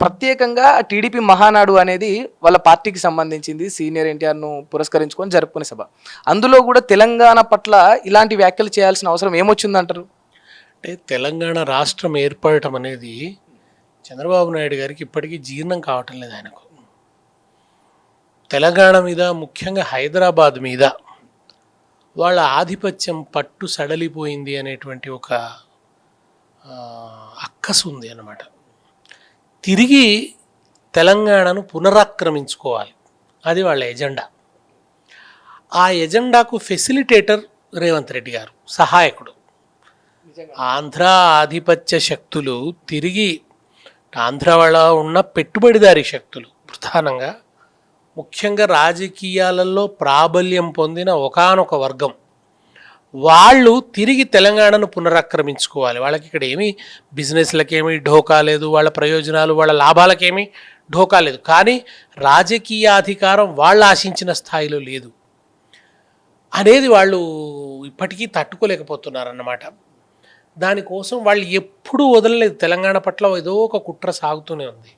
ప్రత్యేకంగా టీడీపీ మహానాడు అనేది వాళ్ళ పార్టీకి సంబంధించింది. సీనియర్ ఎన్టీఆర్ను పురస్కరించుకొని జరుపుకునే సభ. అందులో కూడా తెలంగాణ పట్ల ఇలాంటి వ్యాఖ్యలు చేయాల్సిన అవసరం ఏమొచ్చిందంటారు? అంటే తెలంగాణ రాష్ట్రం ఏర్పడటం అనేది చంద్రబాబు నాయుడు గారికి ఇప్పటికీ జీర్ణం కావటం లేదు ఆయనకు. తెలంగాణ మీద, ముఖ్యంగా హైదరాబాద్ మీద వాళ్ళ ఆధిపత్యం పట్టు సడలిపోయింది అనేటువంటి ఒక అక్కసు ఉంది అన్నమాట. తిరిగి తెలంగాణను పునరాక్రమించుకోవాలి, అది వాళ్ళ ఎజెండా. ఆ ఎజెండాకు ఫెసిలిటేటర్ రేవంత్ రెడ్డి గారు, సహాయకుడు. ఆంధ్ర ఆధిపత్య శక్తులు తిరిగి ఆంధ్ర వాళ్ళ ఉన్న పెట్టుబడిదారీ శక్తులు, ప్రధానంగా ముఖ్యంగా రాజకీయాలలో ప్రాబల్యం పొందిన ఒకానొక వర్గం వాళ్ళు తిరిగి తెలంగాణను పునరాక్రమించుకోవాలి. వాళ్ళకి ఇక్కడ ఏమీ బిజినెస్లకేమీ ఢోకా లేదు, వాళ్ళ ప్రయోజనాలు వాళ్ళ లాభాలకేమీ ఢోకా లేదు. కానీ రాజకీయ అధికారం వాళ్ళు ఆశించిన స్థాయిలో లేదు అనేది వాళ్ళు ఇప్పటికీ తట్టుకోలేకపోతున్నారన్నమాట. దానికోసం వాళ్ళు ఎప్పుడూ వదలలేదు. తెలంగాణ పట్ల ఏదో ఒక కుట్ర సాగుతూనే ఉంది.